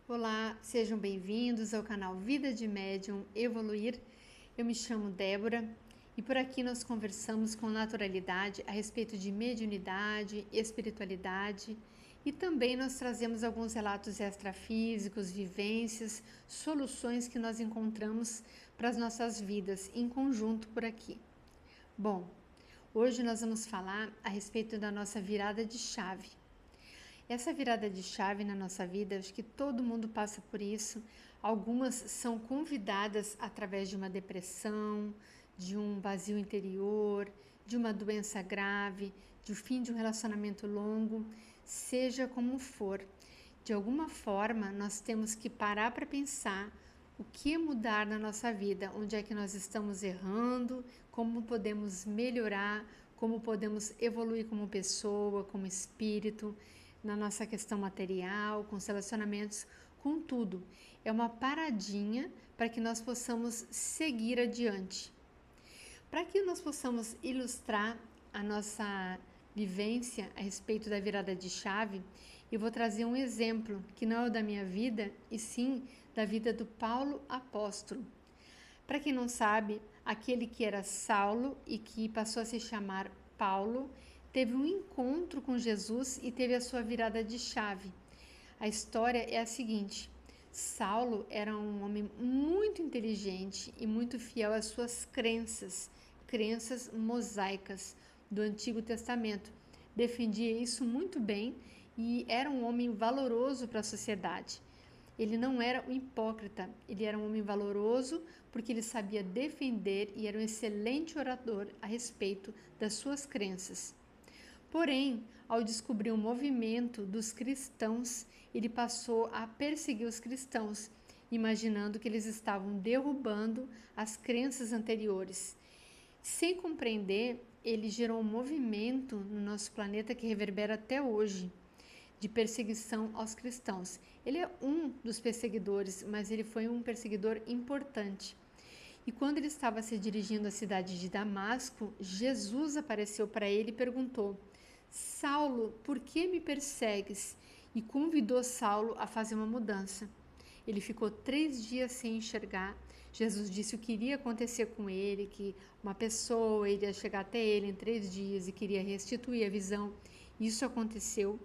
Olá, sejam bem-vindos ao canal Vida de Médium Evoluir. Eu me chamo Débora e por aqui nós conversamos com naturalidade a respeito de mediunidade, espiritualidade e também nós trazemos alguns relatos extrafísicos, vivências, soluções que nós encontramos para as nossas vidas em conjunto por aqui. Bom, hoje nós vamos falar a respeito da nossa virada de chave. Essa virada de chave na nossa vida, acho que todo mundo passa por isso. Algumas são convidadas através de uma depressão, de um vazio interior, de uma doença grave, de fim de um relacionamento longo, seja como for. De alguma forma, nós temos que parar para pensar o que mudar na nossa vida, onde é que nós estamos errando, como podemos melhorar, como podemos evoluir como pessoa, como espírito, na nossa questão material, com os relacionamentos, com tudo. É uma paradinha para que nós possamos seguir adiante. Para que nós possamos ilustrar a nossa vivência a respeito da virada de chave, eu vou trazer um exemplo que não é o da minha vida, e sim da vida do Paulo apóstolo. Para quem não sabe, aquele que era Saulo e que passou a se chamar Paulo, teve um encontro com Jesus e teve a sua virada de chave. A história é a seguinte: Saulo era um homem muito inteligente e muito fiel às suas crenças mosaicas do Antigo Testamento. Defendia isso muito bem e era um homem valoroso para a sociedade. Ele não era um hipócrita, ele era um homem valoroso porque ele sabia defender e era um excelente orador a respeito das suas crenças. Porém, ao descobrir o movimento dos cristãos, ele passou a perseguir os cristãos, imaginando que eles estavam derrubando as crenças anteriores. Sem compreender, ele gerou um movimento no nosso planeta que reverbera até hoje, de perseguição aos cristãos. Ele é um dos perseguidores, mas ele foi um perseguidor importante. E quando ele estava se dirigindo à cidade de Damasco, Jesus apareceu para ele e perguntou: Saulo, por que me persegues? E convidou Saulo a fazer uma mudança. Ele ficou 3 dias sem enxergar. Jesus disse o que iria acontecer com ele, que uma pessoa iria chegar até ele em 3 dias e queria restituir a visão. Isso aconteceu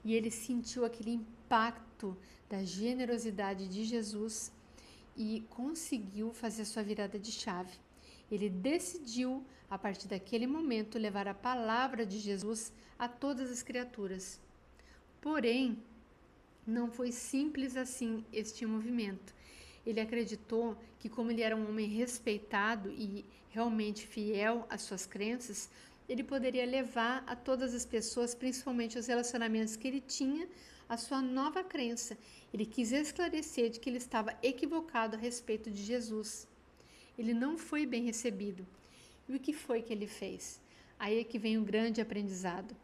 e ele sentiu aquele impacto da generosidade de Jesus e conseguiu fazer a sua virada de chave. Ele decidiu, a partir daquele momento, levar a palavra de Jesus a todas as criaturas. Porém, não foi simples assim este movimento. Ele acreditou que, como ele era um homem respeitado e realmente fiel às suas crenças, ele poderia levar a todas as pessoas, principalmente os relacionamentos que ele tinha, a sua nova crença. Ele quis esclarecer de que ele estava equivocado a respeito de Jesus. Ele não foi bem recebido. E o que foi que ele fez? Aí é que vem o grande aprendizado.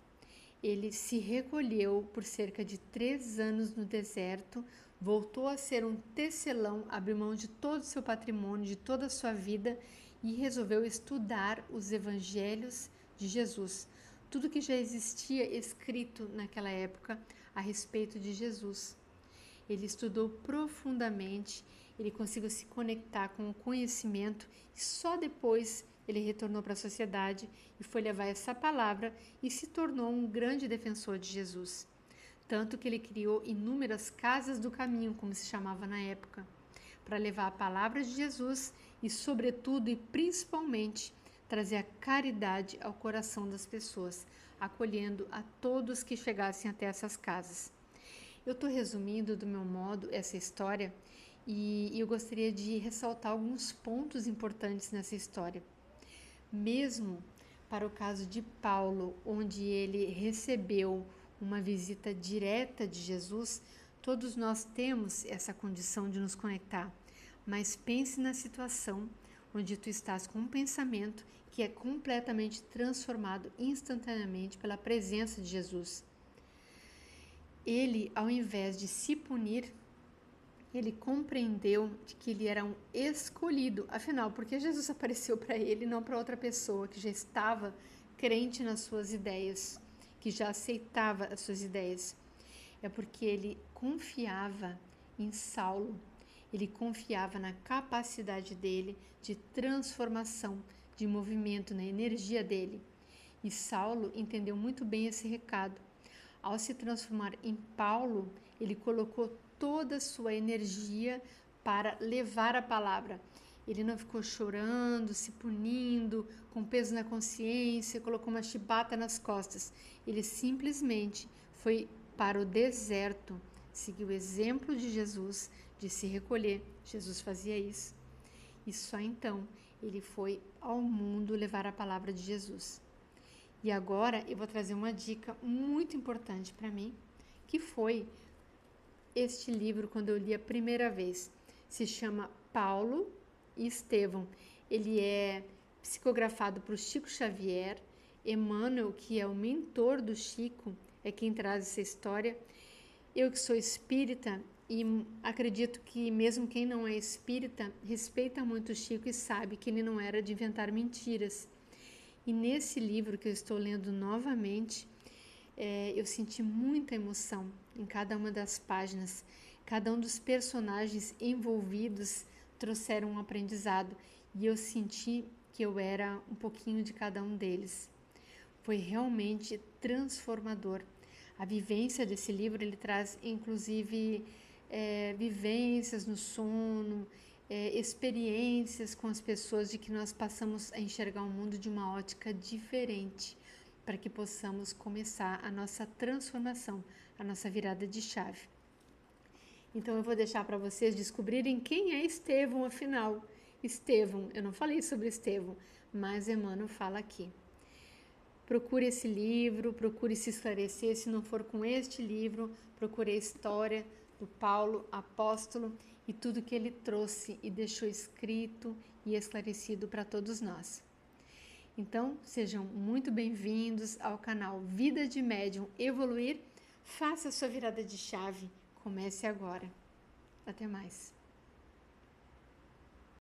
Ele se recolheu por cerca de 3 anos no deserto, voltou a ser um tecelão, abriu mão de todo o seu patrimônio, de toda a sua vida e resolveu estudar os evangelhos de Jesus. Tudo que já existia escrito naquela época a respeito de Jesus. Ele estudou profundamente, ele conseguiu se conectar com o conhecimento e só depois ele retornou para a sociedade e foi levar essa palavra e se tornou um grande defensor de Jesus. Tanto que ele criou inúmeras casas do caminho, como se chamava na época, para levar a palavra de Jesus e, sobretudo e principalmente, trazer a caridade ao coração das pessoas, acolhendo a todos que chegassem até essas casas. Eu estou resumindo do meu modo essa história e eu gostaria de ressaltar alguns pontos importantes nessa história. Mesmo para o caso de Paulo, onde ele recebeu uma visita direta de Jesus, todos nós temos essa condição de nos conectar. Mas pense na situação onde tu estás com um pensamento que é completamente transformado instantaneamente pela presença de Jesus. Ele, ao invés de se punir, ele compreendeu de que ele era um escolhido. Afinal, porque Jesus apareceu para ele e não para outra pessoa que já estava crente nas suas ideias, que já aceitava as suas ideias? É porque ele confiava em Saulo. Ele confiava na capacidade dele de transformação, de movimento, na energia dele. E Saulo entendeu muito bem esse recado. Ao se transformar em Paulo, ele colocou toda a sua energia para levar a palavra. Ele não ficou chorando, se punindo, com peso na consciência, colocou uma chibata nas costas. Ele simplesmente foi para o deserto, seguiu o exemplo de Jesus, de se recolher. Jesus fazia isso. E só então ele foi ao mundo levar a palavra de Jesus. E agora eu vou trazer uma dica muito importante para mim, que foi este livro quando eu li a primeira vez. Se chama Paulo e Estevão. Ele é psicografado por Chico Xavier. Emmanuel, que é o mentor do Chico, é quem traz essa história. Eu que sou espírita e acredito que mesmo quem não é espírita respeita muito o Chico e sabe que ele não era de inventar mentiras. E nesse livro que eu estou lendo novamente, eu senti muita emoção em cada uma das páginas. Cada um dos personagens envolvidos trouxeram um aprendizado e eu senti que eu era um pouquinho de cada um deles. Foi realmente transformador. A vivência desse livro, ele traz inclusive vivências no sono, experiências com as pessoas de que nós passamos a enxergar o mundo de uma ótica diferente, para que possamos começar a nossa transformação, a nossa virada de chave. Então eu vou deixar para vocês descobrirem quem é Estevão, afinal. Estevão, eu não falei sobre Estevão, mas Emmanuel fala aqui. Procure esse livro, procure se esclarecer. Se não for com este livro, procure a história do Paulo apóstolo e tudo que ele trouxe e deixou escrito e esclarecido para todos nós. Então, sejam muito bem-vindos ao canal Vida de Médium Evoluir. Faça a sua virada de chave. Comece agora. Até mais.